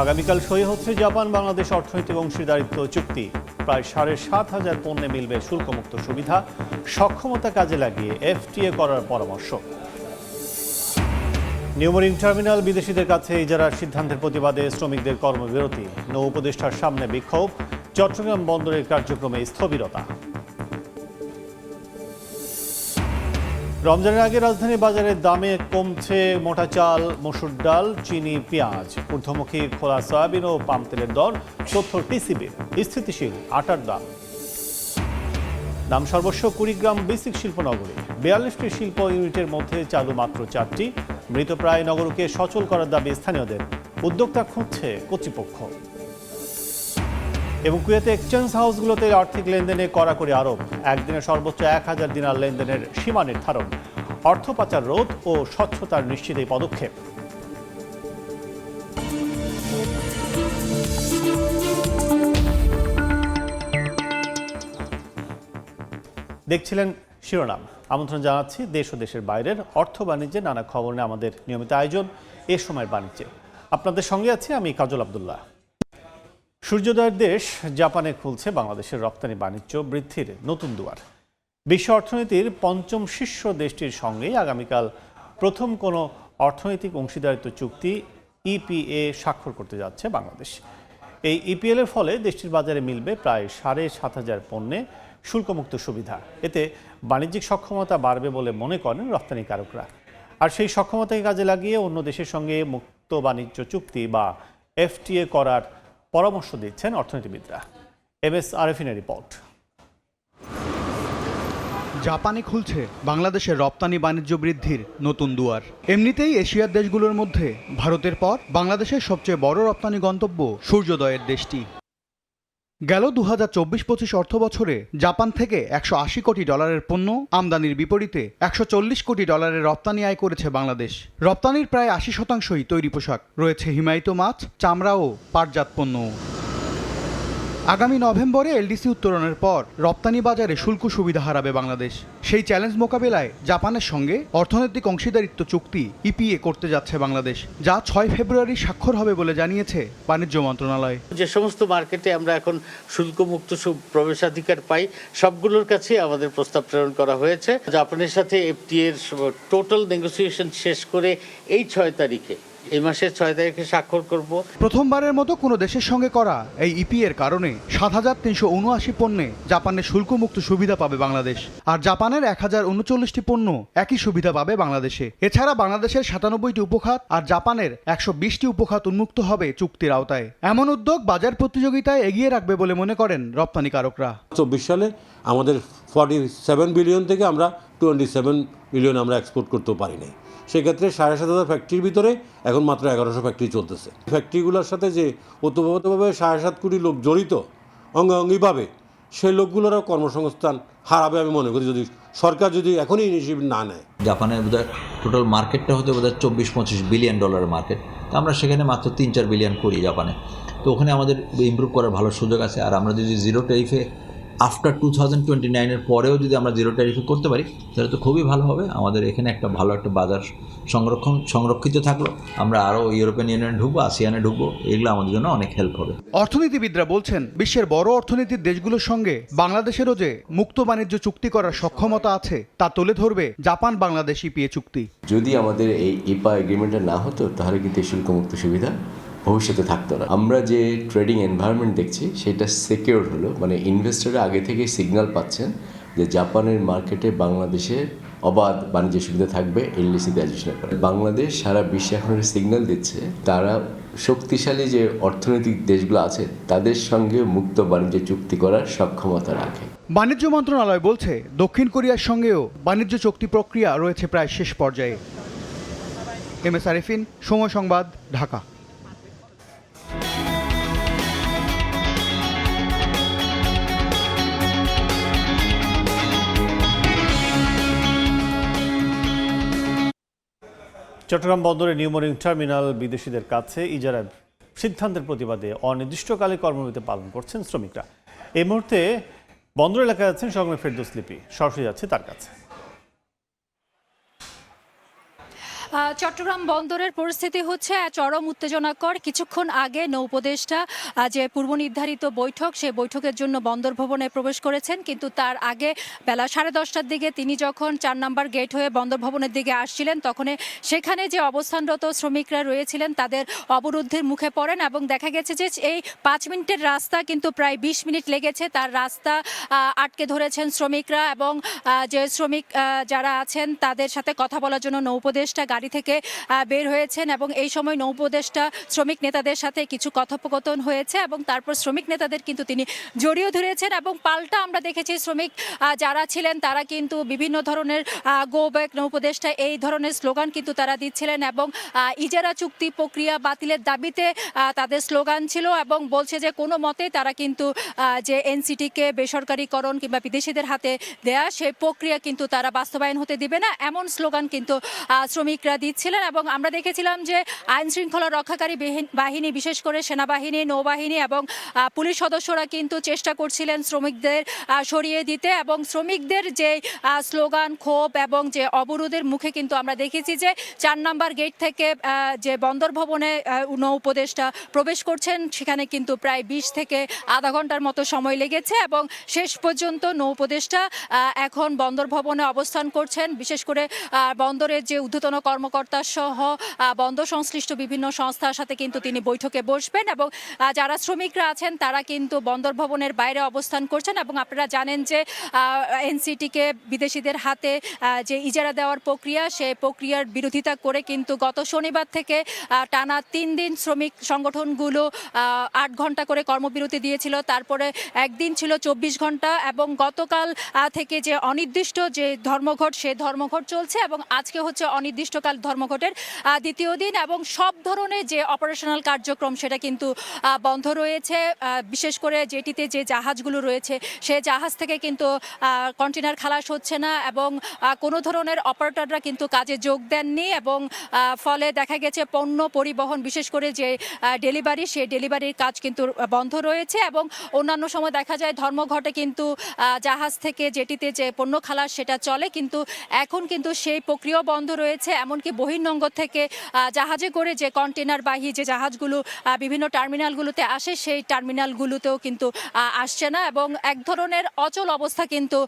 আগামীকাল সই হচ্ছে জাপান বাংলাদেশ অর্থনৈতিক অংশীদারিত্ব চুক্তি। প্রায় ৭,৫০০ পণ্যে মিলবে শুল্কমুক্ত সুবিধা, সক্ষমতা কাজে লাগিয়ে এফটিএ করার পরামর্শ। নিউমারিন টার্মিনাল বিদেশিদের কাছে ইজারার সিদ্ধান্তের প্রতিবাদে শ্রমিকদের কর্মবিরতি, নৌ উপদেষ্টার সামনে বিক্ষোভ, চট্টগ্রাম বন্দরের কার্যক্রমে স্থবিরতা। রমজানের আগে রাজধানী বাজারের দামে কমছে মোটা চাল, মসুর ডাল, চিনি, পেঁয়াজ। ঊর্ধ্বমুখী খোলা সয়াবিন ও পাম তেলের দর তথ্য টিসিবির। স্থিতিশীল আটার দাম সর্বস্ব কুড়িগ্রাম বেসিক শিল্পনগরী। ৪২টি শিল্প ইউনিটের মধ্যে চালু মাত্র ৪টি। মৃতপ্রায় নগরকে সচল করার দাবি স্থানীয়দের। উদ্যোক্তা খুঁজছে কর্তৃপক্ষ। এবং কুয়েতে এক্সচেঞ্জ হাউসগুলোতে আর্থিক লেনদেনে কড়াকড়ি আরোপ। একদিনে সর্বোচ্চ ১,০০০ দিনার লেনদেনের সীমা নির্ধারণ। অর্থ পাচার রোধ ও স্বচ্ছতার নিশ্চিত এই পদক্ষেপ। দেখছিলেন শিরোনাম। আমন্ত্রণ জানাচ্ছি দেশ ও দেশের বাইরের অর্থ বাণিজ্যে নানা খবর নিয়ে আমাদের নিয়মিত আয়োজন এ সময়ের বাণিজ্যে। আপনাদের সঙ্গে আছি আমি কাজল আব্দুল্লাহ। সূর্যোদয়ের দেশ জাপানে খুলছে বাংলাদেশের রপ্তানি বাণিজ্য বৃদ্ধির নতুন দুয়ার। বিশ্ব অর্থনীতির পঞ্চম শীর্ষ দেশটির সঙ্গেই আগামীকাল প্রথম কোনো অর্থনৈতিক অংশীদারিত্ব চুক্তি ইপিএ স্বাক্ষর করতে যাচ্ছে বাংলাদেশ। এই ইপিএল এর ফলে দেশটির বাজারে মিলবে প্রায় ৭,৫০০ পণ্যে শুল্কমুক্ত সুবিধা। এতে বাণিজ্যিক সক্ষমতা বাড়বে বলে মনে করেন রপ্তানিকারকরা। আর সেই সক্ষমতাকে কাজে লাগিয়ে অন্য দেশের সঙ্গে মুক্ত বাণিজ্য চুক্তি বা এফটিএ করার পরামর্শ দিচ্ছেন অর্থনীতিবিদরা। MS আরেফিনের report. জাপানে খুলছে বাংলাদেশের রপ্তানি বাণিজ্য বৃদ্ধির নতুন দুয়ার। এমনিতেই এশিয়ার দেশগুলোর মধ্যে ভারতের পর বাংলাদেশের সবচেয়ে বড় রপ্তানি গন্তব্য সূর্যোদয়ের দেশটি। গেল ২০২৪-২৫ অর্থ বছরে জাপান থেকে $১৮০ কোটি পণ্য আমদানির বিপরীতে $১৪০ কোটি রপ্তানি আয় করেছে বাংলাদেশ। রপ্তানির প্রায় ৮০%ই তৈরি পোশাক, রয়েছে হিমায়িত মাছ, চামড়া ও পাটজাত পণ্য। আগামী নভেম্বরে এলডিসি উত্তোলনের পর রপ্তানি বাজারে শুল্ক সুবিধা হারাবে বাংলাদেশ। সেই চ্যালেঞ্জ মোকাবেলায় জাপানের সঙ্গে অর্থনৈতিক অংশীদারিত্ব চুক্তি ইপিএ করতে যাচ্ছে বাংলাদেশ, যা ৬ ফেব্রুয়ারি স্বাক্ষর হবে বলে জানিয়েছে বাণিজ্য মন্ত্রণালয়। যে সমস্ত মার্কেটে আমরা এখন শুল্কমুক্ত প্রবেশাধিকার পাই, সবগুলোর কাছে আমাদের প্রস্তাব প্রেরণ করা হয়েছে। জাপানের সাথে এফটিএ এর টোটাল নেগোসিয়েশন শেষ করে এই ৬ তারিখে, এই মাসের ৬ তারিখে স্বাক্ষর করব। প্রথমবারের মতো কোনো দেশের সঙ্গে করা এই ইপিএ এর কারণে ৭,৩৭৯ পণ্যে জাপানের শুল্কমুক্ত সুবিধা পাবে বাংলাদেশ। আর জাপানের ১,০৩৯টি পণ্য একই সুবিধা পাবে বাংলাদেশে। এছাড়া বাংলাদেশের ৯৭টি উপখাত আর জাপানের ১২০টি উপখাত উন্মুক্ত হবে চুক্তির আওতায়। এমন উদ্যোগ বাজার প্রতিযোগিতায় এগিয়ে রাখবে বলে মনে করেন রপ্তানিকারকরা। ২৪ সালে আমাদের 47 বিলিয়ন থেকে আমরা 27 বিলিয়ন আমরা এক্সপোর্ট করতেও পারি নাই। সেক্ষেত্রে ৭,৫০০ ফ্যাক্টরির ভিতরে এখন মাত্র ১১০০ ফ্যাক্টরি চলতেছে। ফ্যাক্টরিগুলোর সাথে যে ওতপ্রোতভাবে ৭.৫ কোটি লোক জড়িত অঙ্গাঙ্গিভাবে, সেই লোকগুলোরও কর্মসংস্থান হারাবে আমি মনে করি, যদি সরকার যদি এখনই ইনিশিয়েটিভ না নেয়। জাপানের বোধহয় টোটাল মার্কেটটা হতে বোধহয় ২৪-২৫ বিলিয়ন ডলারের মার্কেট। তো আমরা সেখানে মাত্র ৩-৪ বিলিয়ন করি জাপানে। তো ওখানে আমাদের ইমপ্রুভ করার ভালো সুযোগ আছে। আর আমরা যদি জিরো ট্যারিফে আফটার 2029-এর পরেও যদি আমরা জিরো ট্যারিফে করতে পারি তাহলে তো খুবই ভালো হবে। আমাদের এখানে একটা ভালো একটা বাজার সংরক্ষিত থাকলো। আমরা আরও ইউরোপিয়ান ইউনিয়নে ঢুকবো, আসিয়ানে ঢুকবো, এগুলো আমাদের জন্য অনেক হেল্প হবে। অর্থনীতিবিদরা বলছেন, বিশ্বের বড় অর্থনীতির দেশগুলোর সঙ্গে বাংলাদেশেরও যে মুক্ত বাণিজ্য চুক্তি করার সক্ষমতা আছে তা তুলে ধরবে জাপান বাংলাদেশ ইপিএ চুক্তি। যদি আমাদের এই ইপা এগ্রিমেন্টটা না হতো তাহলে কিন্তু শুল্কমুক্ত সুবিধা ভবিষ্যতে থাকতো না। আমরা যে ট্রেডিং এনভায়রনমেন্ট দেখছি সেটা সিকিউর হলো, মানে ইনভেস্টররা আগে থেকে সিগন্যাল পাচ্ছেন যে জাপানের মার্কেটে বাংলাদেশের অবাধ বাণিজ্য সুবিধা থাকবে এলডিসি গ্র্যাজুয়েশনের পরে। বাংলাদেশ সারা বিশ্বে এখন সিগন্যাল দিচ্ছে তারা শক্তিশালী যে অর্থনৈতিক দেশগুলো আছে তাদের সঙ্গে মুক্ত বাণিজ্য চুক্তি করার সক্ষমতা রাখে। বাণিজ্য মন্ত্রণালয় বলছে দক্ষিণ কোরিয়ার সঙ্গেও বাণিজ্য চুক্তি প্রক্রিয়া রয়েছে প্রায় শেষ পর্যায়ে। এমএস আরেফিন, সময় সংবাদ, ঢাকা। চট্টগ্রাম বন্দরে নিউমারিন টার্মিনাল বিদেশিদের কাছে ইজারার সিদ্ধান্তের প্রতিবাদে অনির্দিষ্টকালে কর্মবিরতি পালন করছেন শ্রমিকরা। এই মুহূর্তে বন্দর এলাকায় আছেন সহকর্মী ফেরদৌস লিপি, সরাসরি যাচ্ছে তার কাছে। চট্টগ্রাম বন্দরের পরিস্থিতি হচ্ছে চরম উত্তেজনাকর। কিছুক্ষণ আগে নৌপদেষ্টা যে পূর্ব নির্ধারিত বৈঠক, সেই বৈঠকের জন্য বন্দর ভবনে প্রবেশ করেছেন, কিন্তু তার আগে বেলা 10:30টার দিকে তিনি যখন 4 নম্বর গেট হয়ে বন্দর ভবনের দিকে আসছিলেন, তখন সেখানে যে অবস্থানরত শ্রমিকরা রয়েছিলেন তাদের অবরোধের মুখে পড়েন এবং দেখা গেছে যে এই 5 মিনিটের রাস্তা কিন্তু প্রায় 20 মিনিট লেগেছে। তার রাস্তা আটকে ধরেছেন শ্রমিকরা এবং যে শ্রমিক যারা আছেন তাদের সাথে কথা বলার জন্য নৌপদেষ্টা গাড়ি থেকে বের হয়েছেন এবং এই সময় নৌপদেষ্টা শ্রমিক নেতাদের সাথে কিছু কথোপকথন হয়েছে এবং তারপর শ্রমিক নেতাদের কিন্তু তিনি জড়িয়ে ধরেছেন এবং পাল্টা আমরা দেখেছি শ্রমিক যারা ছিলেন তারা কিন্তু বিভিন্ন ধরনের গো ব্যাক নৌপদেষ্টা এই ধরনের স্লোগান কিন্তু তারা দিচ্ছিলেন এবং ইজারা চুক্তি প্রক্রিয়া বাতিলের দাবিতে তাদের স্লোগান ছিল এবং বলছে যে কোনো মতে তারা কিন্তু যে এনসিটিকে বেসরকারীকরণ কিংবা বিদেশিদের হাতে দেয়া সেই প্রক্রিয়া কিন্তু তারা বাস্তবায়ন হতে দিবে না, এমন স্লোগান কিন্তু শ্রমিকরা দিচ্ছিলেন। এবং আমরা দেখেছিলাম যে আইন শৃঙ্খলা রক্ষাকারী বাহিনী, বিশেষ করে সেনাবাহিনী, নৌবাহিনী এবং পুলিশ সদস্যরা কিন্তু চেষ্টা করছিলেন শ্রমিকদের সরিয়ে দিতে এবং শ্রমিকদের যে স্লোগান, ক্ষোভ এবং যে অবরোধের মুখে কিন্তু আমরা দেখেছি যে 4 নম্বর গেট থেকে যে বন্দর ভবনে নৌপদেষ্টা প্রবেশ করছেন সেখানে কিন্তু প্রায় 20 থেকে আধা ঘন্টার মতো সময় লেগেছে এবং শেষ পর্যন্ত নৌপদেষ্টা এখন বন্দর ভবনে অবস্থান করছেন। বিশেষ করে বন্দরের যে ঊর্ধ্বতন কর্মকর্তা সহ বন্দর সংশ্লিষ্ট বিভিন্ন সংস্থার সাথে কিন্তু তিনি বৈঠকে বসবেন এবং যারা শ্রমিকরা আছেন তারা কিন্তু বন্দর ভবনের বাইরে অবস্থান করছেন এবং আপনারা জানেন যে এনসিটিকে বিদেশিদের হাতে যে ইজারা দেওয়ার প্রক্রিয়া, সেই প্রক্রিয়ার বিরোধিতা করে কিন্তু গত শনিবার থেকে টানা 3 দিন শ্রমিক সংগঠনগুলো 8 ঘন্টা করে কর্মবিরতি দিয়েছিল, তারপরে একদিন ছিল 24 ঘন্টা এবং গতকাল থেকে যে অনির্দিষ্ট যে ধর্মঘট, সেই ধর্মঘট চলছে এবং আজকে হচ্ছে অনির্দিষ্টকাল ধর্মঘটের দ্বিতীয় দিন এবং সব ধরনের যে অপারেশনাল কার্যক্রম সেটা কিন্তু বন্ধ রয়েছে। বিশেষ করে জেটিতে যে জাহাজগুলো রয়েছে সেই জাহাজ থেকে কিন্তু কন্টেনার খালাস হচ্ছে না এবং কোনো ধরনের অপারেটররা কিন্তু কাজে যোগ দেননি এবং ফলে দেখা গেছে পণ্য পরিবহন, বিশেষ করে যে ডেলিভারি, সেই ডেলিভারির কাজ কিন্তু বন্ধ রয়েছে এবং অন্যান্য সময় দেখা যায় ধর্মঘটে কিন্তু জাহাজ থেকে জেটিতে যে পণ্য খালাস সেটা চলে, কিন্তু এখন কিন্তু সেই প্রক্রিয়াও বন্ধ রয়েছে। এমনকি বহির্নোঙর থেকে জাহাজে করে যে কন্টেনারবাহী যে জাহাজগুলো বিভিন্ন টার্মিনালগুলোতে আসে সেই টার্মিনালগুলোতেও কিন্তু আসছে না এবং এক ধরনের অচল অবস্থা কিন্তু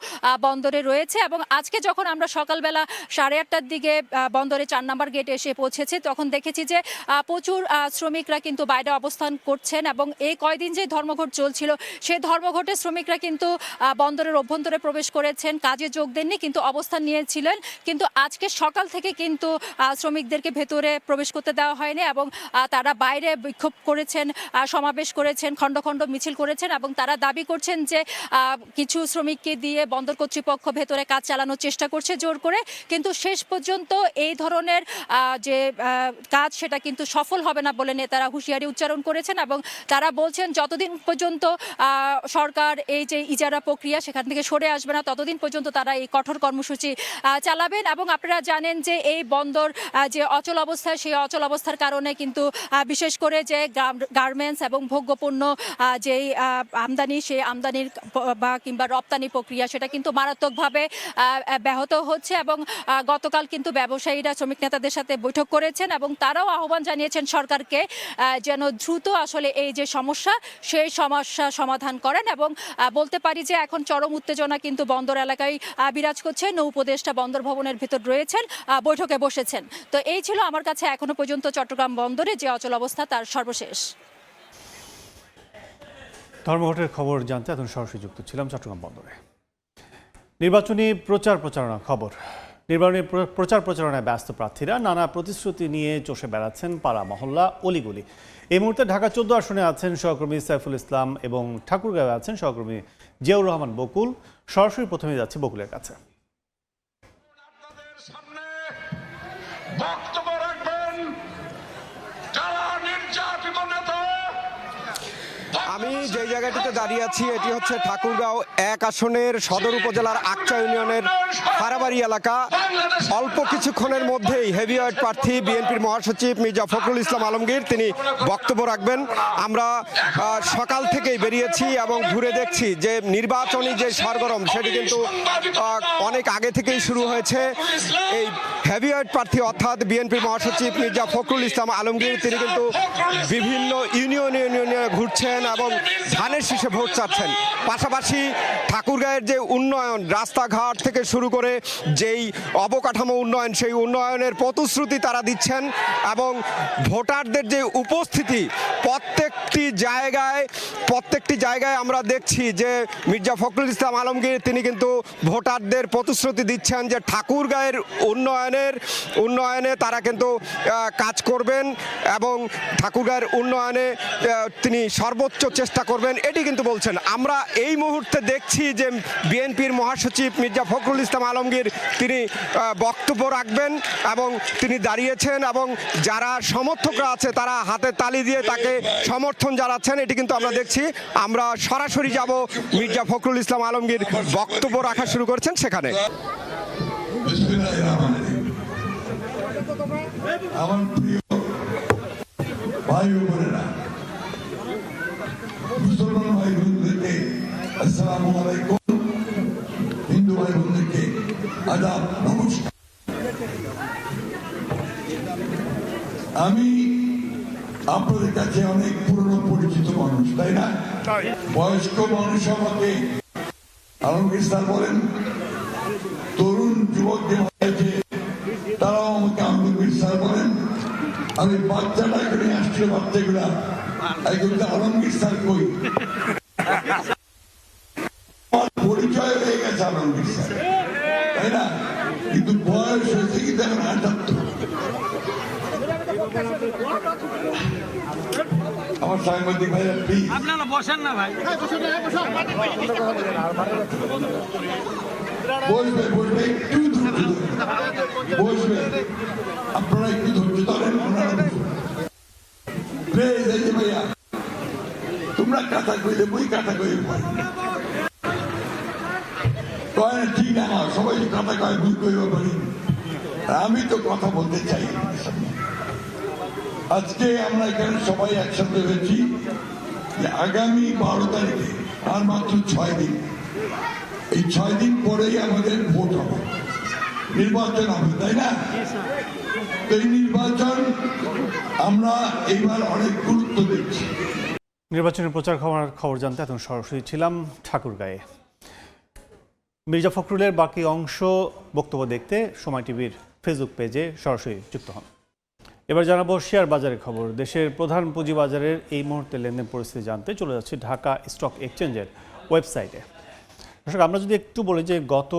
বন্দরে রয়েছে। এবং আজকে যখন আমরা সকালবেলা 8:30টার দিকে বন্দরে 4 নম্বর গেটে এসে পৌঁছেছি তখন দেখেছি যে প্রচুর শ্রমিকরা কিন্তু বাইরে অবস্থান করছেন এবং এই কয়দিন যে ধর্মঘট চলছিল সেই ধর্মঘটে শ্রমিকরা কিন্তু বন্দরের অভ্যন্তরে প্রবেশ করেছেন, কাজে যোগ দেননি কিন্তু অবস্থান নিয়েছিলেন, কিন্তু আজকে সকাল থেকে কিন্তু শ্রমিকদেরকে ভেতরে প্রবেশ করতে দেওয়া হয়নি এবং তারা বাইরে বিক্ষোভ করেছেন, সমাবেশ করেছেন, খণ্ড খণ্ড মিছিল করেছেন এবং তারা দাবি করছেন যে কিছু শ্রমিককে দিয়ে বন্দর কর্তৃপক্ষ ভেতরে কাজ চালানোর চেষ্টা করছে জোর করে, কিন্তু শেষ পর্যন্ত এই ধরনের যে কাজ সেটা কিন্তু সফল হবে না বলে নেতারা হুঁশিয়ারি উচ্চারণ করেছেন এবং তারা বলছেন যতদিন পর্যন্ত সরকার এই যে ইজারা প্রক্রিয়া সেখান থেকে সরে আসবে না ততদিন পর্যন্ত তারা এই কঠোর কর্মসূচি চালাবেন। এবং আপনারা জানেন যে এই বন্দর যে অচল অবস্থা, সেই অচল অবস্থার কারণে কিন্তু বিশেষ করে যে গার্মেন্টস এবং ভোগ্যপণ্য যেই আমদানি, সেই আমদানির বা কিংবা রপ্তানি প্রক্রিয়া সেটা কিন্তু মারাত্মকভাবে ব্যাহত হচ্ছে এবং গতকাল কিন্তু ব্যবসায়ীরা শ্রমিক নেতাদের সাথে বৈঠক করেছেন এবং তারাও আহ্বান জানিয়েছেন সরকারকে যেন দ্রুত আসলে এই যে সমস্যা সেই সমস্যা সমাধান করেন এবং বলতে পারি যে এখন চরম উত্তেজনা কিন্তু বন্দর এলাকায় বিরাজ করছে। নৌপদেষ্টা বন্দর ভবনের ভিতর রয়েছেন, বৈঠকে বসেছেন। তো এই ছিল আমার কাছে এখনো পর্যন্ত চট্টগ্রাম বন্দরে যে অচল অবস্থা তার সর্বশেষ। ধর্মঘটের খবর জানতে এখন সরাসরি যুক্ত ছিলাম চট্টগ্রাম বন্দরে। নির্বাচনী প্রচারণা খবর। নির্বাচনী প্রচারণায় ব্যস্ত প্রার্থীরা নানা প্রতিশ্রুতি নিয়ে চষে বেড়াচ্ছেন পাড়া মহল্লা অলিগলি। এই মুহূর্তে ঢাকা 14 আসনে আছেন সহকর্মী সাইফুল ইসলাম এবং ঠাকুরগাঁওয়ে আছেন সহকর্মী জিয়াউর রহমান বকুল। সরাসরি প্রথমে যাচ্ছে বকুলের কাছে। আমি যে জায়গাটিতে দাঁড়িয়ে আছি এটি হচ্ছে ঠাকুরগাঁও 1 আসনের সদর উপজেলার আকচা ইউনিয়নের ফারাবাড়ি এলাকা। অল্প কিছুক্ষণের মধ্যেই হেভিওয়েট প্রার্থী বিএনপির মহাসচিব মির্জা ফখরুল ইসলাম আলমগীর তিনি বক্তব্য রাখবেন। আমরা সকাল থেকেই বেরিয়েছি এবং ঘুরে দেখছি যে নির্বাচনী যে সরগরম সেটি কিন্তু অনেক আগে থেকেই শুরু হয়েছে। এই হেভিওয়েট প্রার্থী অর্থাৎ বিএনপির মহাসচিব মির্জা ফখরুল ইসলাম আলমগীর তিনি কিন্তু বিভিন্ন ইউনিয়নে ঘুরছেন এবং ধানের শীষে ভোট চাচ্ছেন। পাশাপাশি ঠাকুরগাঁয়ের যে উন্নয়ন, রাস্তাঘাট থেকে শুরু করে যেই অবকাঠামো উন্নয়ন, সেই উন্নয়নের প্রতিশ্রুতি তারা দিচ্ছেন এবং ভোটারদের যে উপস্থিতি প্রত্যেকটি জায়গায় আমরা দেখছি যে মির্জা ফখরুল ইসলাম আলমগীর তিনি কিন্তু ভোটারদের প্রতিশ্রুতি দিচ্ছেন যে ঠাকুরগাঁয়ের উন্নয়নে তারা কিন্তু কাজ করবেন এবং ঠাকুরগাঁয়ের উন্নয়নে তিনি সর্বোচ্চ চেষ্টা করবেন, এটি কিন্তু বলছেন। আমরা এই মুহূর্তে দেখছি যে বিএনপির মহাসচিব মির্জা ফখরুল ইসলাম আলমগীর তিনি বক্তব্য রাখবেন এবং তিনি দাঁড়িয়েছেন এবং যারা সমর্থকরা আছে তারা হাতে তালি দিয়ে তাকে সমর্থন জানাচ্ছেন, এটি কিন্তু আমরা দেখছি। আমরা সরাসরি যাব মির্জা ফখরুল ইসলাম আলমগীর বক্তব্য রাখা শুরু করেছেন সেখানে। আমার প্রিয় ভাই ও বোনেরা, মুসলমান ভাই বোনদেরকে আসসালামু আলাইকুম, হিন্দু ভাই বোনদেরকে আদাব, নমস্কার। আমি আপনাদের কাছে অনেক পুরনো পরিচিত মানুষ, তাই না? বয়স্ক মানুষ আমাকে আলমগীর স্যার বলেন, তরুণ যুবক যে আছে তারাও আমাকে আলমগীর স্যার বলেন। আমি বাচ্চাটা করে আসছে, বাচ্চাগুলা একদম আলমগীর স্যার কই, আমার পরিচয় হয়ে গেছে আলমগীর স্যার, তাই না? কিন্তু বয়স হয়েছে কি দেখেন 78। আমার সাংবাদিক ভাইরা প্লিজ আপনারা বসেন না ভাই, বসবে একটু বসবে, আপনারা একটু ধৈর্য ধরেন। ভাইয়া তোমরা কথা কইলে বই কথা কই কয় না, ঠিক না? সবাই কথা কয়, ভুল কইব পারি। আমি তো কথা বলতে চাই। আজকে আমরা এখানে সবাই একসাথে হয়েছি যে আগামী 12 তারিখে আর মাত্র 6 দিন, এই 6 দিন পরেই আমাদের ভোট হবে, নির্বাচন হবে, তাই না? এই নির্বাচন আমরা এইবার অনেক গুরুত্ব দিচ্ছি। নির্বাচনের প্রচার খবর জানতে এখন সরাসরি ছিলাম ঠাকুরগাঁয়ে। মির্জা ফখরুলের বাকি অংশ বক্তব্য দেখতে সময় টিভির ফেসবুক পেজে সরাসরি যুক্ত হন। এবার জানাবো শেয়ার বাজারের খবর। দেশের প্রধান পুঁজিবাজারের এই মুহূর্তে লেনদেন পরিস্থিতি জানতে চলে যাচ্ছি ঢাকা স্টক এক্সচেঞ্জের ওয়েবসাইটে। দর্শক, আমরা যদি একটু বলি যে গত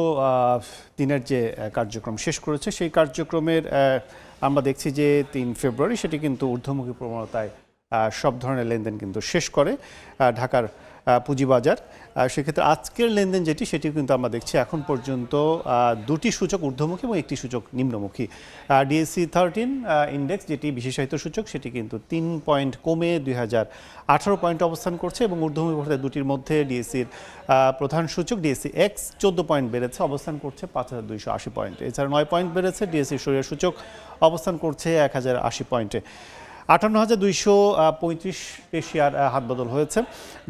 দিনের যে কার্যক্রম শেষ করেছে সেই কার্যক্রমের আমরা দেখছি যে 3 ফেব্রুয়ারি সেটি কিন্তু ঊর্ধ্বমুখী প্রবণতায় সব ধরনের লেনদেন কিন্তু শেষ করে ঢাকার পুঁজিবাজার। সেক্ষেত্রে আজকের লেনদেন যেটি সেটিও কিন্তু আমরা দেখছি এখন পর্যন্ত 2টি সূচক ঊর্ধ্বমুখী এবং 1টি সূচক নিম্নমুখী। ডিএসসি 13 ইন্ডেক্স যেটি বিশেষায়িত সূচক সেটি কিন্তু 3 পয়েন্ট কমে 2018 পয়েন্ট অবস্থান করছে এবং ঊর্ধ্বমুখী পর্যায়ে দুটির মধ্যে ডিএসসির প্রধান সূচক ডিএসসি এক্স 14 পয়েন্ট বেড়েছে, অবস্থান করছে 5280 পয়েন্টে। এছাড়া 9 পয়েন্ট বেড়েছে ডিএসসি সরিয়া সূচক, অবস্থান করছে 1080 পয়েন্টে। 58,235 শেয়ার হাত বদল হয়েছে,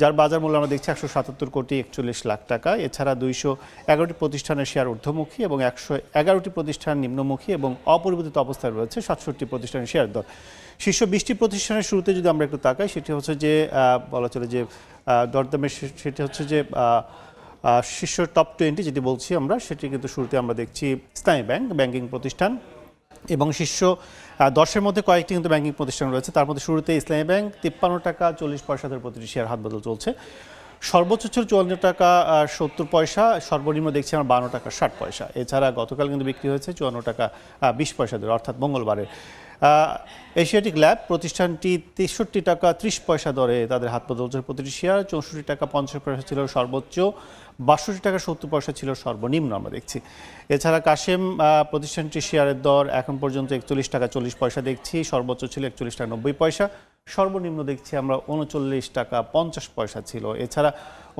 যার বাজার মূল্য আমরা দেখছি 177 কোটি 41 লাখ টাকা। এছাড়া 211টি প্রতিষ্ঠানের শেয়ার ঊর্ধ্বমুখী এবং 111টি প্রতিষ্ঠান নিম্নমুখী এবং অপরিবর্তিত অবস্থায় রয়েছে 67টি প্রতিষ্ঠানের শেয়ার দর। শীর্ষ 20টি প্রতিষ্ঠানের শুরুতে যদি আমরা একটু তাকাই সেটি হচ্ছে যে বলা চলে যে দরদামের সেটি হচ্ছে যে শীর্ষ টপ 20 যেটি বলছি আমরা, সেটি কিন্তু শুরুতে আমরা দেখছি ইসলামী ব্যাংক, ব্যাংকিং প্রতিষ্ঠান, এবং শীর্ষ 10-এর মধ্যে কয়েকটি কিন্তু ব্যাংকিং প্রতিষ্ঠান রয়েছে। তার মধ্যে শুরুতে ইসলামী ব্যাংক 53 টাকা 40 পয়সা ধরে প্রতিটি শেয়ার হাত বদল চলছে। সর্বোচ্চ ছিল 54 টাকা 70 পয়সা, সর্বনিম্ন দেখছি আমরা 52 টাকা 60 পয়সা। এছাড়া গতকাল কিন্তু বিক্রি হয়েছে 54 টাকা 20 পয়সা ধরে, অর্থাৎ মঙ্গলবারে। এশিয়াটিক ল্যাব প্রতিষ্ঠানটি 63 টাকা 30 পয়সা দরে তাদের হাত বদল চলছে প্রতিটি শেয়ার। 64 টাকা 50 পয়সা ছিল সর্বোচ্চ, 62 টাকা 70 পয়সা ছিল সর্বনিম্ন আমরা দেখছি। এছাড়া কাশেম প্রতিষ্ঠানটির শেয়ারের দর এখন পর্যন্ত 41 টাকা 40 পয়সা দেখছি, সর্বোচ্চ ছিল 41 টাকা 90 পয়সা, সর্বনিম্ন দেখছি আমরা 39 টাকা 50 পয়সা ছিল। এছাড়া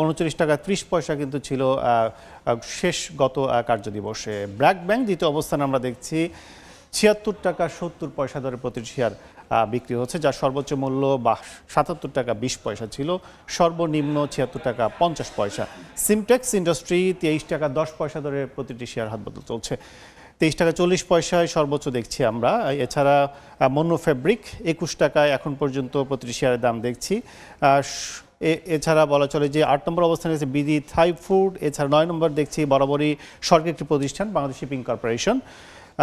39 টাকা 30 পয়সা কিন্তু ছিল শেষ গত কার্যদিবসে। ব্র্যাক ব্যাংক দ্বিতীয় অবস্থানে আমরা দেখছি 76 টাকা 70 পয়সা দরে প্রতি শেয়ার বিক্রি হচ্ছে, যার সর্বোচ্চ মূল্য 77 টাকা 20 পয়সা ছিল, সর্বনিম্ন 76 টাকা 50 পয়সা। সিমটেক্স ইন্ডাস্ট্রি 23 টাকা 10 পয়সা দরে প্রতিটি শেয়ার হাতবদল চলছে, 23 টাকা 40 পয়সায় সর্বোচ্চ দেখছি আমরা। এছাড়া মনো ফেব্রিক 21 টাকায় এখন পর্যন্ত প্রতিটি শেয়ারের দাম দেখছি। এছাড়া বলা চলে যে 8 নম্বর অবস্থানে আছে বিডি থাই ফুড। এছাড়া 9 নম্বর দেখছি বরাবরই সরকারি একটি প্রতিষ্ঠান Bangladesh shipping corporation.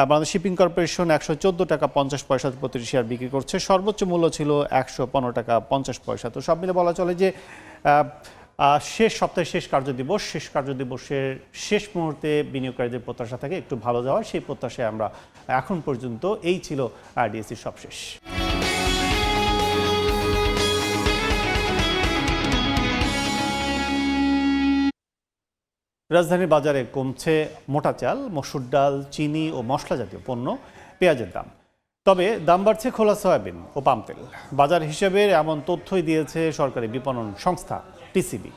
Bangladesh shipping corporation 114 টাকা 50 পয়সা প্রতিটি শেয়ার বিক্রি করছে, সর্বোচ্চ মূল্য ছিল 115 টাকা 50 পয়সা। তো সব মিলে বলা চলে যে শেষ সপ্তাহের শেষ কার্যদিবসের শেষ মুহূর্তে বিনিয়োগকারীদের প্রত্যাশা থাকে একটু ভালো যাওয়ার, সেই প্রত্যাশায় আমরা এখন পর্যন্ত এই ছিল ডিএসসির সবশেষ। রাজধানীর বাজারে কমছে মোটা চাল, মসুর ডাল, চিনি ও মশলা জাতীয় পণ্য, পেঁয়াজের দাম। তবে দাম বাড়ছে খোলা সয়াবিন ও পাম তেল। বাজার হিসেবের এমন তথ্যই দিয়েছে সরকারি বিপণন সংস্থা টিসিবি।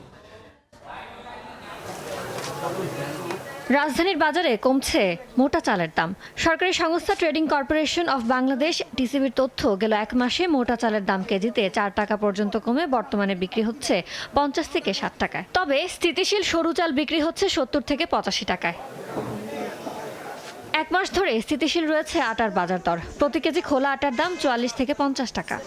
রাজধানীর বাজারে কমছে মোটা চালের দাম। সরকারি সংস্থা ট্রেডিং কর্পোরেশন অফ বাংলাদেশ টিসিবির তথ্য, গেল এক মাসে মোটা চালের দাম কেজিতে 4 টাকা পর্যন্ত কমে বর্তমানে বিক্রি হচ্ছে 50 থেকে 60 টাকায়। তবে স্থিতিশীল সরু চাল বিক্রি হচ্ছে 70 থেকে 85 টাকায়। এক মাস ধরে স্থিতিশীল রয়েছে আটার বাজার দর। প্রতি কেজি খোলা আটার দাম 44 থেকে 50 টাকা।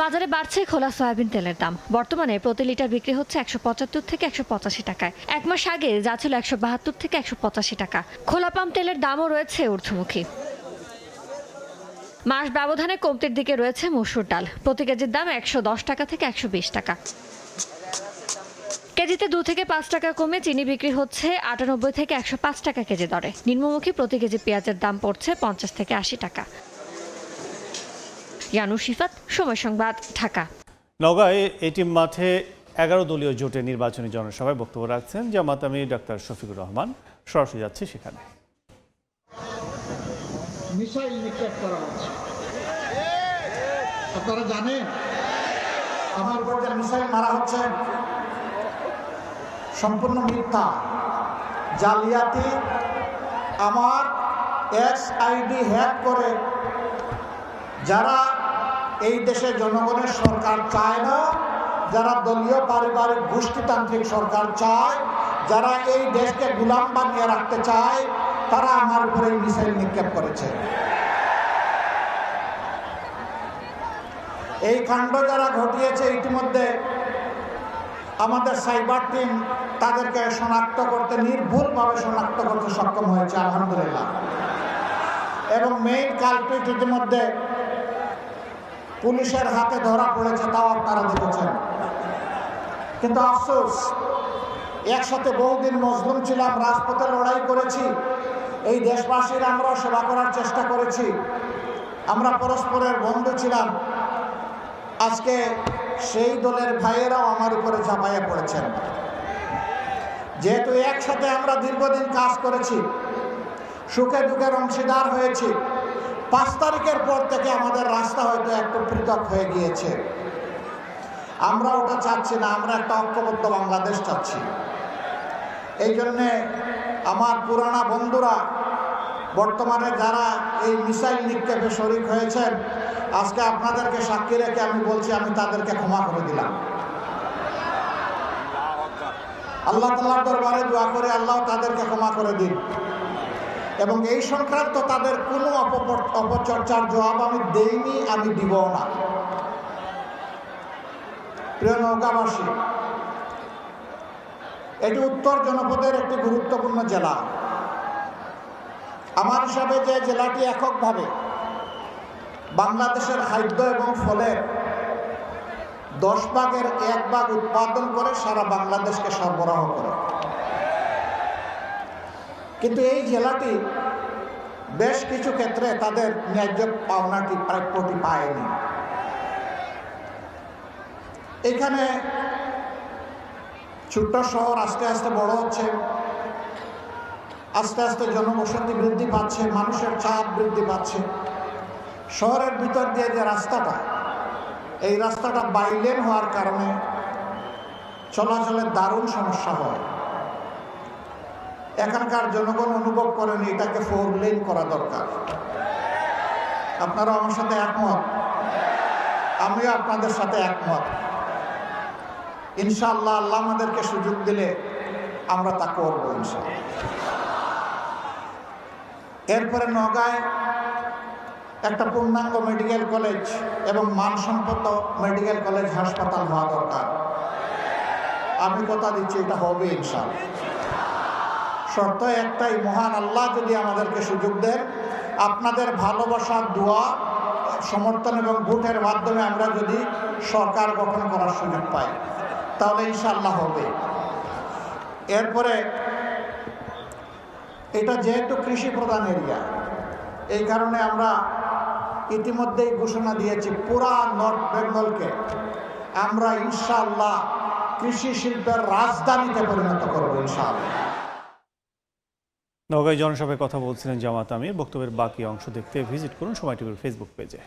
বাজারে বাড়ছে খোলা সয়াবিন তেলের দাম। বর্তমানে প্রতি লিটার বিক্রি হচ্ছে 175 থেকে 185 টাকায়। এক মাস আগে যা ছিল 172 থেকে 185 টাকা। খোলা পাম তেলের দামও রয়েছে ঊর্ধ্বমুখী। মাস ব্যবধানে কমতির দিকে রয়েছে মসুর ডাল। প্রতি কেজির দাম 110 টাকা থেকে 120 টাকা। কেজিতে 2 থেকে 5 টাকা কমে চিনি বিক্রি হচ্ছে 98 থেকে 105 টাকা কেজি দরে। নিম্নমুখী প্রতি কেজি পেঁয়াজের দাম পড়ছে 50 থেকে 80 টাকা। ইয়ানু শিফাত, সময় সংবাদ, ঢাকা। নওগাঁয় এটিএম মাঠে 11 দলীয় জোটের নির্বাচনী জনসভায় বক্তব্য রাখছেন জামাত আমির ডাক্তার শফিকুর রহমান। সরাসরি যাচ্ছে সেখানে। মিসাইল নিক্ষেপ করা হচ্ছে, আপনারা জানেন আমার উপর যে মিসাইল মারা হচ্ছে সম্পূর্ণ মিথ্যা, জালিয়াতি। আমার এসআইডি হ্যাক করে যারা এই দেশে জনগণের সরকার চায় না, যারা দলীয় পারিবারিক গোষ্ঠীতান্ত্রিক সরকার চায়, যারা এই দেশকে গোলাম বানিয়ে রাখতে চায়, তারা আমার উপরে মিসাইল নিক্ষেপ করেছে। এই কাণ্ড যারা ঘটিয়েছে ইতিমধ্যে আমাদের সাইবার টিম তাদেরকে শনাক্ত করতে, নির্ভুলভাবে শনাক্ত করতে সক্ষম হয়েছে আলহামদুলিল্লাহ। এবং মেইন কালপ্রিট ইতিমধ্যে পুলিশের হাতে ধরা পড়েছে, তাও আপনারা দেখেছেন। কিন্তু আফসোস, একসাথে বহুদিন মজলুম ছিলাম, রাজপথে লড়াই করেছি, এই দেশবাসীর আমরাও সেবা করার চেষ্টা করেছি, আমরা পরস্পরের বন্ধু ছিলাম। আজকে সেই দলের ভাইয়েরাও আমার উপরে ঝাঁপাইয়া পড়েছেন। যেহেতু একসাথে আমরা দীর্ঘদিন কাজ করেছি, সুখে দুঃখের অংশীদার হয়েছি, 5 তারিখের পর থেকে আমাদের রাস্তা হয়তো একটু পৃথক হয়ে গিয়েছে। আমরা ওটা চাচ্ছি না, আমরা একটা ঐক্যবদ্ধ বাংলাদেশ চাচ্ছি। এই জন্যে আমার পুরানা বন্ধুরা, বর্তমানে যারা এই মিসাইল নিক্ষেপে শরিক হয়েছেন, আজকে আপনাদেরকে সাক্ষী রেখে আমি বলছি, আমি তাদেরকে ক্ষমা করে দিলাম। আল্লাহ তাআলার দরবারে দোয়া করে আল্লাহ তাদেরকে ক্ষমা করে দিন, এবং এই সংক্রান্ত তাদের কোনো অপচর্চার জবাব আমি দেইনি, আমি দিব না। প্রিয় নৌকাবাসী, এটি উত্তর জনপদের একটি গুরুত্বপূর্ণ জেলা। আমার হিসাবে যে জেলাটি এককভাবে বাংলাদেশের খাদ্য এবং ফলের 10 ভাগের 1 ভাগ উৎপাদন করে সারা বাংলাদেশকে সরবরাহ করে, কিন্তু এই জেলাটি বেশ কিছু ক্ষেত্রে তাদের ন্যায্য পাওনাটি, প্রাপ্যটি পায়নি। এখানে ছোট্ট শহর আস্তে আস্তে বড় হচ্ছে, আস্তে আস্তে জনবসতি বৃদ্ধি পাচ্ছে, মানুষের চাপ বৃদ্ধি পাচ্ছে, শহরের ভিতর দিয়ে যে রাস্তাটা, এই রাস্তাটা বাইলেন হওয়ার কারণে চলাচলের দারুণ সমস্যা হয়। এখানকার জনগণ অনুভব করেন এটাকে 4 লেন করা দরকার। আপনারা আমার সাথে একমত, আমিও আপনাদের সাথে একমত। ইনশাআল্লাহ আল্লাহ আমাদেরকে সুযোগ দিলে আমরা তা করবো ইনশাআল্লাহ। এরপরে নওগাঁয় একটা পূর্ণাঙ্গ মেডিকেল কলেজ এবং মানসম্পন্ন মেডিকেল কলেজ হাসপাতাল হওয়া দরকার। আমি কথা দিচ্ছি এটা হবে ইনশাআল্লাহ। শর্ত একটাই, মহান আল্লাহ যদি আমাদেরকে সুযোগ দেন, আপনাদের ভালোবাসা, দোয়া, সমর্থন এবং ভোটের মাধ্যমে আমরা যদি সরকার গঠন করার সুযোগ পাই, তাহলে ইনশাআল্লাহ হবে। এরপরে এটা যেহেতু কৃষি প্রধান এরিয়া, এই কারণে আমরা ইতিমধ্যেই ঘোষণা দিয়েছি পুরা নর্থ বেঙ্গলকে আমরা ইনশাআল্লাহ কৃষি শিল্পের রাজধানীতে পরিণত করবো ইনশাআল্লাহ। নওগাঁয় জনসভায় কথা বলছিলেন জামাত আমির। বক্তব্যের বাকি অংশ দেখতে ভিজিট করুন সময় টিভির ফেসবুক পেজে।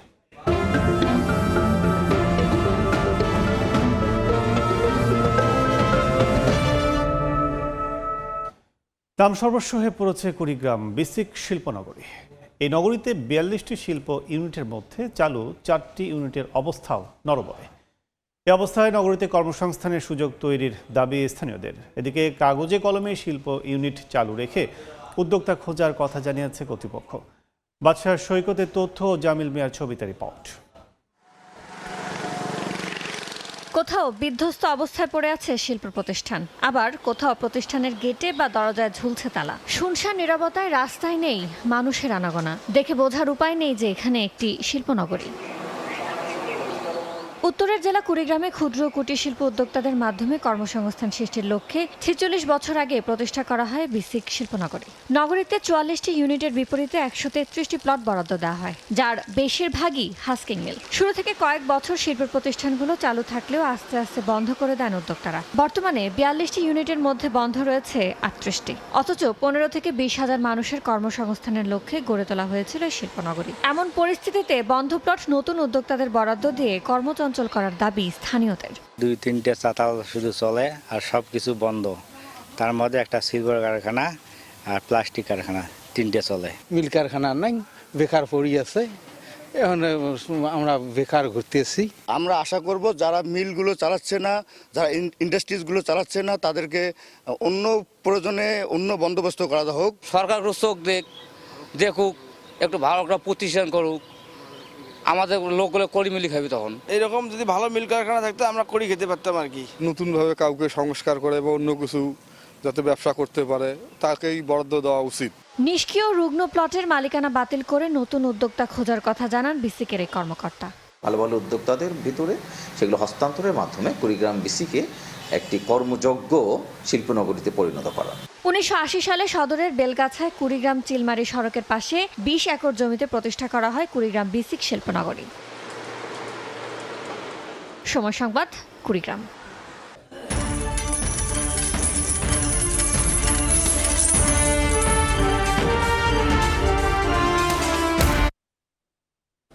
দাম সর্বস্ব হয়ে পড়েছে কুড়িগ্রাম বিসিক শিল্পনগরী। এই নগরীতে 42টি শিল্প ইউনিটের মধ্যে চালু 4টি ইউনিটের অবস্থাও নরবরে। এই অবস্থায় নগরীতে কর্মসংস্থানের সুযোগ তৈরির দাবি স্থানীয়দের। এদিকে কাগজে কলমে শিল্প ইউনিট চালু রেখে উদ্যোক্তা খোঁজার কথা জানিয়েছে কর্তৃপক্ষ। বাদশাহ সৈকতের তথ্য ও জামিল মিয়ার ছবিতে রিপোর্ট। কোথাও বিধ্বস্ত অবস্থায় পড়ে আছে শিল্প প্রতিষ্ঠান, আবার কোথাও প্রতিষ্ঠানের গেটে বা দরজায় ঝুলছে তালা। শুনশান নীরবতায় রাস্তায় নেই মানুষের আনাগোনা। দেখে বোঝার উপায় নেই যে এখানে একটি শিল্পনগরী। উত্তরের জেলা কুড়িগ্রামে ক্ষুদ্র কুটির শিল্প উদ্যোক্তাদের মাধ্যমে কর্মসংস্থান সৃষ্টির লক্ষ্যে 46 বছর আগে প্রতিষ্ঠা করা হয় বিসিক শিল্পনগরী। নগরীতে 44টি ইউনিটের বিপরীতে 133টি প্লট বরাদ্দ দেওয়া হয়, যার বেশিরভাগই হাস্কিং মিল। শুরু থেকে কয়েক বছর শিল্প প্রতিষ্ঠানগুলো চালু থাকলেও আস্তে আস্তে বন্ধ করে দেন উদ্যোক্তারা। বর্তমানে 42টি ইউনিটের মধ্যে বন্ধ রয়েছে 38টি, অথচ 15 থেকে 20 হাজার মানুষের কর্মসংস্থানের লক্ষ্যে গড়ে তোলা হয়েছিল শিল্পনগরী। এমন পরিস্থিতিতে বন্ধ প্লট নতুন উদ্যোক্তাদের বরাদ্দ দিয়ে কর্মচঞ্চল করার দাবি স্থানীয়দের। 2-3টে চাতাল শুধু চলে আর সব কিছু বন্ধ। তার মধ্যে একটা সিলভার কারখানা আর প্লাস্টিক কারখানা, 3টে চলে। মিল কারখানা নাই, বেকার পড়ি আছে। এখন আমরা বেকার ঘুরতেছি। আমরা আশা করব যারা মিলগুলো চালাচ্ছে না, যারা ইন্ডাস্ট্রিজগুলো চালাচ্ছে না, তাদেরকে অন্য প্রয়োজনে অন্য বন্দোবস্ত করা হোক। সরকার চোখ দেখুক, একটু ভালো একটা প্রতিষ্ঠান করুক, আমাদের লোকগুলো করি মিলি খাবি। তখন এরকম যদি ভালো মিল কারখানা থাকতো আমরা করি খেতে পারতাম আর কি। নতুনভাবে কাউকে সংস্কার করে বা অন্য কিছু যাতে ব্যবসা করতে পারে তাকেই বরাদ্দ দেওয়া উচিত। নিষ্ক্রিয় রুগ্ন প্লটের মালিকানা বাতিল করে নতুন উদ্যোক্তা খোঁজার কথা জানান বিসিকের এই কর্মকর্তা। ভালো ভালো উদ্যোক্তাদের ভিতরে সেগুলো হস্তান্তরের মাধ্যমে কুড়িগ্রাম বিসিকে একটি কর্মযোগ্য শিল্পনগরীতে পরিণত করা। 1980 সালে সদরের বেলগাছায় কুড়িগ্রাম চিলমারি সড়কের পাশে 20 একর জমিতে প্রতিষ্ঠা করা হয় কুড়িগ্রাম বিসিক শিল্পনগরী। সময় সংবাদ, কুড়িগ্রাম।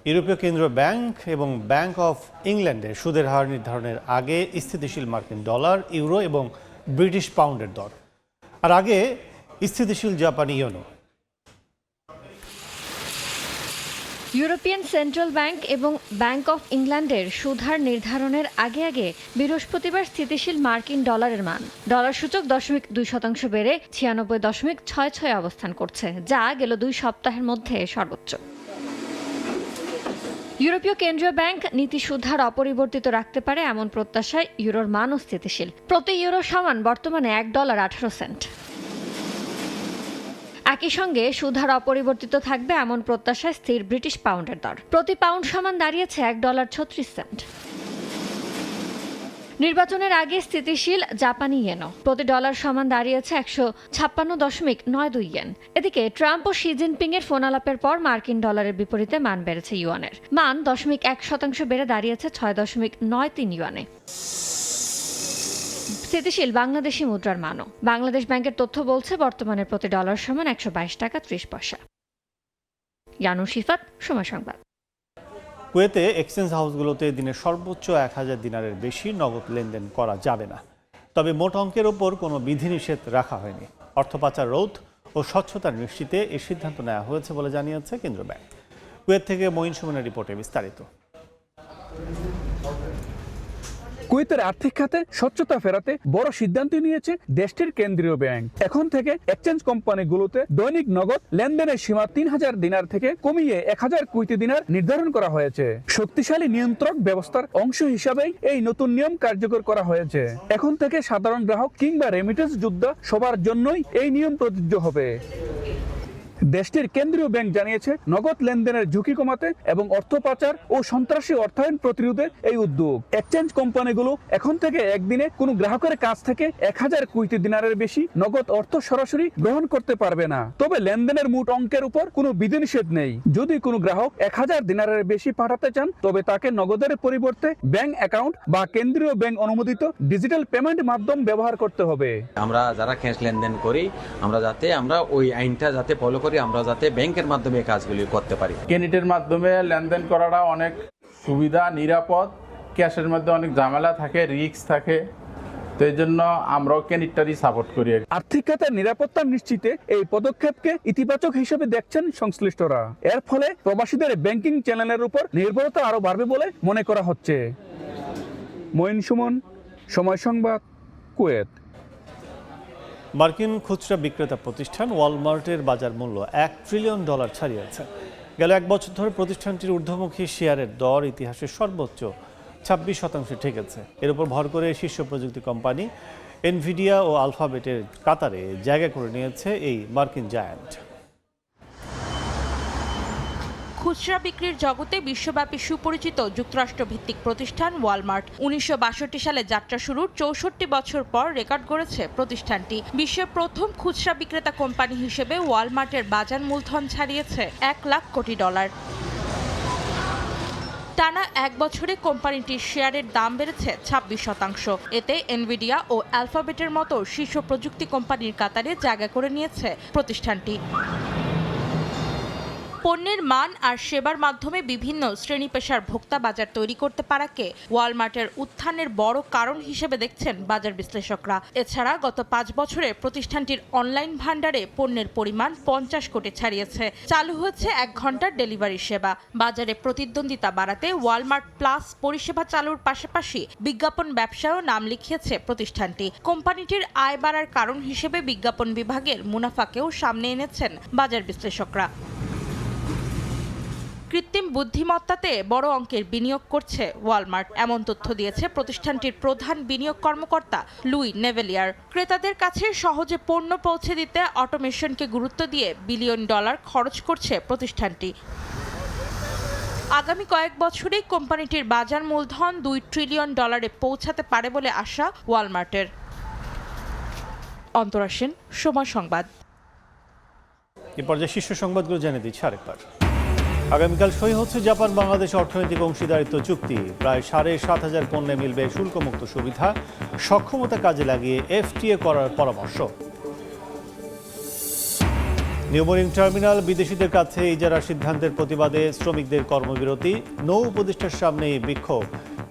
ইউরোপীয় কেন্দ্রীয় ব্যাংক এবং ব্যাংক অফ ইংল্যান্ডের সুদের হার নির্ধারণের আগে স্থিতিশীল মার্কিন ডলার, ইউরো এবং ব্রিটিশ পাউন্ডের দর, আর আগে স্থিতিশীল জাপানি ইয়েনও। ইউরোপিয়ান সেন্ট্রাল ব্যাংক এবং ব্যাংক অফ ইংল্যান্ডের সুদহার নির্ধারণের আগে বৃহস্পতিবার স্থিতিশীল মার্কিন ডলারের মান। ডলার সূচক 0.2% বেড়ে 96.66 অবস্থান করছে, যা গেল 2 সপ্তাহের মধ্যে সর্বোচ্চ। ইউরোপীয় কেন্দ্রীয় ব্যাংক নীতি সুদহার অপরিবর্তিত রাখতে পারে এমন প্রত্যাশায় ইউরোর মানও স্থিতিশীল। প্রতি ইউরো সমান বর্তমানে $1.18। একই সঙ্গে সুদহার অপরিবর্তিত থাকবে এমন প্রত্যাশায় স্থির ব্রিটিশ পাউন্ডের দর। প্রতি পাউন্ড সমান দাঁড়িয়েছে $1.36। নির্বাচনের আগে স্থিতিশীল জাপানি ইয়েনও প্রতি ডলার সমান দাঁড়িয়েছে 156.92 ইয়েন। এদিকে ট্রাম্প ও শি জিনপিং এর ফোন আলাপের পর মার্কিন ডলারের বিপরীতে মান বেড়েছে ইউয়ানের। মান 0.1% বেড়ে দাঁড়িয়েছে 6.93 ইউয়ানে। স্থিতিশীল বাংলাদেশি মুদ্রার মানও। বাংলাদেশ ব্যাংকের তথ্য বলছে বর্তমানে প্রতি ডলার সমান 122.30 টাকা। ইয়ানুর শিফাত, সময় সংবাদ। কুয়েতে এক্সচেঞ্জ হাউসগুলোতে দিনে সর্বোচ্চ 1000 দিনারের বেশি নগদ লেনদেন করা যাবে না। তবে মোট অঙ্কের ওপর কোনো বিধিনিষেধ রাখা হয়নি। অর্থ পাচার রোধ ও স্বচ্ছতা নিশ্চিতে এই সিদ্ধান্ত নেওয়া হয়েছে বলে জানিয়েছে কেন্দ্রীয় ব্যাংক। কুয়েত থেকে মঈন সুমনের রিপোর্টে বিস্তারিত। কুয়েতের আর্থিক খাতে স্বচ্ছতা ফেরাতে বড় সিদ্ধান্ত নিয়েছে দেশটির কেন্দ্রীয় ব্যাংক। এখন থেকে এক্সচেঞ্জ কোম্পানিগুলোতে দৈনিক নগদ লেনদেনের সীমা 3000 দিনার থেকে কমিয়ে 1000 কুয়েতি দিনার নির্ধারণ করা হয়েছে। শক্তিশালী নিয়ন্ত্রক ব্যবস্থার অংশ হিসাবেই এই নতুন নিয়ম কার্যকর করা হয়েছে। এখন থেকে সাধারণ গ্রাহক কিংবা রেমিটেন্স যোদ্ধা সবার জন্যই এই নিয়ম প্রযোজ্য হবে। দেশটির কেন্দ্রীয় ব্যাংক জানিয়েছে নগদ লেনদেনের ঝুঁকি কমাতে এবং অর্থ পাচার ও সন্ত্রাসী অর্থায়ন প্রতিরোধে এই উদ্যোগ। এক্সচেঞ্জ কোম্পানিগুলো এখন থেকে একদিনে কোনো গ্রাহকের কাছ থেকে 1000 কুয়েতি দিনারের বেশি নগদ অর্থ সরাসরি গ্রহণ করতে পারবে না। তবে লেনদেনের মোট অঙ্কের উপর কোনো বিধিনিষেধ নেই। যদি কোনো গ্রাহক 1000 দিনারের বেশি পাঠাতে চান তবে তাকে নগদের পরিবর্তে ব্যাংক অ্যাকাউন্ট বা কেন্দ্রীয় ব্যাংক অনুমোদিত ডিজিটাল পেমেন্ট মাধ্যম ব্যবহার করতে হবে। আমরা যারা ক্যাশ লেনদেন করি আমরা ওই আইনটা যাতে ফলো করি, আমরা যাতে ব্যাংকের মাধ্যমে কাজগুলি করতে পারি। কেনিটের মাধ্যমে লেনদেন করাটা অনেক সুবিধা, নিরাপদ। ক্যাশের মধ্যে অনেক ঝামেলা থাকে, রিস্ক থাকে, তো এই জন্য আমরাও কেনিটটারই সাপোর্ট করি। আর্থিক খাতের নিরাপত্তা নিশ্চিতে এই পদক্ষেপকে ইতিবাচক হিসেবে দেখছেন সংশ্লিষ্টরা। এর ফলে প্রবাসীদের ব্যাংকিং চ্যানেলের উপর নির্ভরতা আরো বাড়বে বলে মনে করা হচ্ছে। মঈন সুমন, সময় সংবাদ, কুয়েত। মার্কিন খুচরা বিক্রেতা প্রতিষ্ঠান ওয়ালমার্টের বাজার মূল্য $1 ট্রিলিয়ন ছাড়িয়েছে। গেল এক বছর ধরে প্রতিষ্ঠানটির ঊর্ধ্বমুখী শেয়ারের দর ইতিহাসের সর্বোচ্চ 26% ঠেকেছে। এর উপর ভর করে শীর্ষ প্রযুক্তি কোম্পানি এনভিডিয়া ও আলফাবেটের কাতারে জায়গা করে নিয়েছে এই মার্কিন জায়ান্ট। খুচরা বিক্রির জগতে বিশ্বব্যাপী সুপরিচিত যুক্তরাষ্ট্রভিত্তিক প্রতিষ্ঠান ওয়ালমার্ট 1962 সালে যাত্রা শুরুর 64 বছর পর রেকর্ড গড়েছে প্রতিষ্ঠানটি। বিশ্বের প্রথম খুচরা বিক্রেতা কোম্পানি হিসেবে ওয়ালমার্টের বাজার মূলধন ছাড়িয়েছে $1 লাখ কোটি। টানা এক বছরে কোম্পানিটির শেয়ারের দাম বেড়েছে 26%। এতে এনভিডিয়া ও অ্যালফাবেটের মতো শীর্ষ প্রযুক্তি কোম্পানির কাতারে জায়গা করে নিয়েছে প্রতিষ্ঠানটি। পণ্যের মান আর সেবার মাধ্যমে বিভিন্ন শ্রেণী পেশার ভোক্তা বাজার তৈরি করতে পারাকে ওয়ালমার্টের উত্থানের বড় কারণ হিসেবে দেখছেন বাজার বিশ্লেষকরা। এছাড়া গত 5 বছরে প্রতিষ্ঠানটির অনলাইন ভান্ডারে পণ্যের পরিমাণ 50 কোটি ছাড়িয়েছে। চালু হয়েছে 1 ঘন্টার ডেলিভারি সেবা। বাজারে প্রতিদ্বন্দ্বিতা বাড়াতে ওয়ালমার্ট প্লাস পরিষেবা চালুর পাশাপাশি বিজ্ঞাপন ব্যবসায়ও নাম লিখিয়েছে প্রতিষ্ঠানটি। কোম্পানিটির আয় বাড়ার কারণ হিসেবে বিজ্ঞাপন বিভাগের মুনাফাকেও সামনে এনেছেন বাজার বিশ্লেষকরা। কৃত্রিম বুদ্ধিমত্তাতে বড় অঙ্কের বিনিয়োগ করছে ওয়ালমার্ট, এমন তথ্য দিয়েছে প্রতিষ্ঠানটির প্রধান বিনিয়োগ কর্মকর্তা লুই নেভেলিয়ার। ক্রেতাদের কাছে সহজে পণ্য পৌঁছে দিতে অটোমেশনকে গুরুত্ব দিয়ে $1 বিলিয়ন খরচ করছে প্রতিষ্ঠানটি। আগামী কয়েক বছরেই কোম্পানিটির বাজার মূলধন $2 ট্রিলিয়ন পৌঁছাতে পারে বলে আশা ওয়ালমার্টের। অন্তরা সেন, সময় সংবাদ। এ পর্যায়ে শীর্ষ সংবাদগুলো জানিয়ে দিচ্ছি আরেকবার। আগামীকাল সই হচ্ছে জাপান বাংলাদেশ অর্থনৈতিক অংশীদারিত্ব চুক্তি। প্রায় 7,500 পণ্যে মিলবে শুল্কমুক্ত সুবিধা। সক্ষমতা কাজে লাগিয়ে এফটিএ করার পরামর্শ। নিউমোরিং টার্মিনাল বিদেশিদের কাছে ইজারার সিদ্ধান্তের প্রতিবাদে শ্রমিকদের কর্মবিরতি। নৌ উপদেষ্টার সামনে বিক্ষোভ।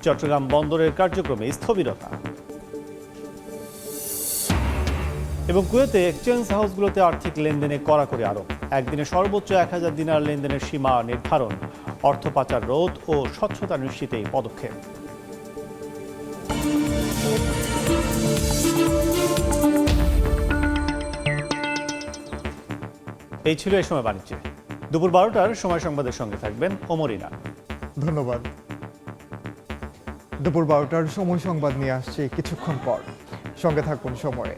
চট্টগ্রাম বন্দরের কার্যক্রমে স্থবিরতা। এবং কুয়েতে এক্সচেঞ্জ হাউসগুলোতে আর্থিক লেনদেনে কড়াকড়ি আরোপ। একদিনে সর্বোচ্চ 1000 দিনার লেনদেনের সীমা নির্ধারণ। অর্থ পাচার রোধ ও স্বচ্ছতা নিশ্চিতে এই পদক্ষেপ। এই ছিল এই সময় বাণিজ্যে। দুপুর 12টার সময় সংবাদের সঙ্গে থাকবেন ওমরিনা। ধন্যবাদ। দুপুর 12টার সময় সংবাদ নিয়ে আসছে কিছুক্ষণ পর। সঙ্গে থাকুন সময়ে।